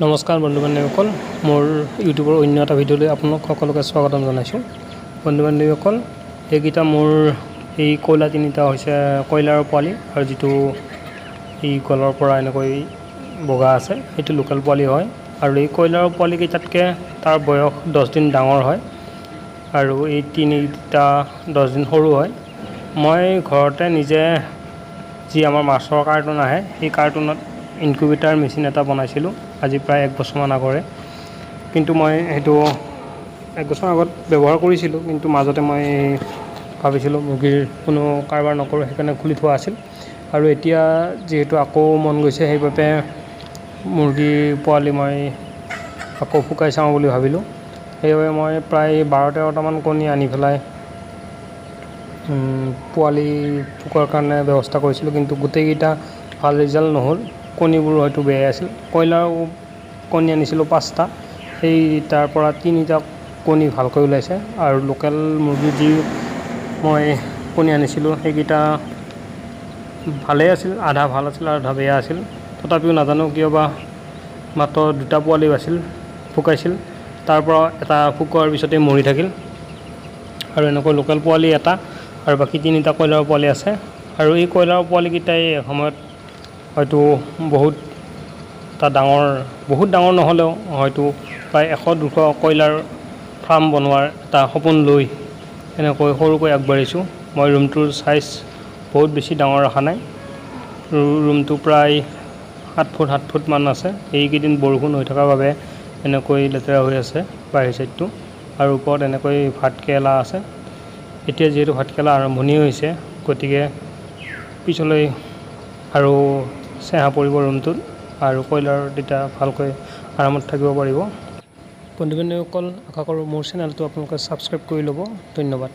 নমস্কাৰ বন্ধু বান্ধৱীসকল, মোৰ ইউটিউবৰ অন্য এটা ভিডিঅ'লৈ আপোনালোক সকলোকে স্বাগতম জনাইছোঁ। বন্ধু বান্ধৱীসকল, এইকেইটা মোৰ এই কয়লা তিনিটা হৈছে কয়লাৰ পোৱালি, আৰু যিটো এই গলৰ পৰা এনেকৈ বগা আছে সেইটো লোকেল পোৱালি হয়। আৰু এই কয়লাৰ পোৱালিকেইটাতকৈ তাৰ বয়স 10 দিন ডাঙৰ হয়, আৰু এই তিনিটা 10 দিন সৰু হয়। মই ঘৰতে নিজে যি আমাৰ মাছৰ কাৰ্টুন আহে, সেই কাৰ্টুনত ইনকিউবেটাৰ মেচিন এটা বনাইছিলোঁ আজি প্ৰায় 1 বছৰমান আগৰে। কিন্তু মই সেইটো 1 বছৰ আগত ব্যৱহাৰ কৰিছিলোঁ, কিন্তু মাজতে মই ভাবিছিলোঁ মুৰ্গীৰ কোনো কাৰবাৰ নকৰোঁ, সেইকাৰণে খুলি থোৱা আছিল। আৰু এতিয়া যিহেতু আকৌ মন গৈছে, সেইবাবে মুৰ্গীৰ পোৱালি মই আকৌ ফুকাই চাওঁ বুলি ভাবিলোঁ। সেইবাবে মই প্ৰায় 12-13টামান কণী আনি পেলাই পোৱালি ফুকোৱাৰ কাৰণে ব্যৱস্থা কৰিছিলোঁ, কিন্তু গোটেইকেইটা ভাল ৰিজাল্ট নহ'ল। কণীবোৰ হয়তো বেয়াই আছিল। কয়লাৰ কণী আনিছিলোঁ 5টা, সেই তাৰ পৰা 3টা কণী ভালকৈ ওলাইছে। আৰু লোকেল মুৰ্গী যি মই কণী আনিছিলোঁ সেইকেইটা ভালেই আছিল, আধা ভাল আছিল আধা বেয়া আছিল। তথাপিও নাজানো কিয় বা মাত্ৰ 2টা পোৱালি আছিল, ফুকাইছিল। তাৰ পৰা এটা ফুকোৱাৰ পিছতেই মৰি থাকিল। আৰু এনেকৈ লোকেল পোৱালি এটা আৰু বাকী 3টা কয়লাৰ পোৱালি আছে। আৰু এই কয়লাৰ পোৱালিকেইটাই এসময়ত হয়তো বহুত ডাঙৰ নহ'লেও হয়তো প্ৰায় 100-200 কয়লাৰ ফাৰ্ম বনোৱাৰ এটা সপোন লৈ এনেকৈ সৰুকৈ আগবাঢ়িছোঁ। মই ৰুমটোৰ চাইজ বহুত বেছি ডাঙৰ ৰখা নাই। ৰুমটো প্ৰায় 7 ফুট মান আছে। এইকেইদিন বৰষুণ হৈ থকাৰ বাবে এনেকৈ লেতেৰা হৈ আছে বাহিৰ চাইডটো। আৰু ওপৰত এনেকৈ ভাতকেৰেলা আছে। এতিয়া যিহেতু ভাতকেৰেলা আৰম্ভণি হৈছে, গতিকে পিছলৈ আৰু চেঁহা পৰিব ৰুমটোত, আৰু কয়লাৰ তেতিয়া ভালকৈ আৰামত থাকিব পাৰিব। বন্ধু বান্ধৱীসকল, আশা কৰোঁ মোৰ চেনেলটো আপোনালোকে ছাবস্ক্ৰাইব কৰি ল'ব। ধন্যবাদ।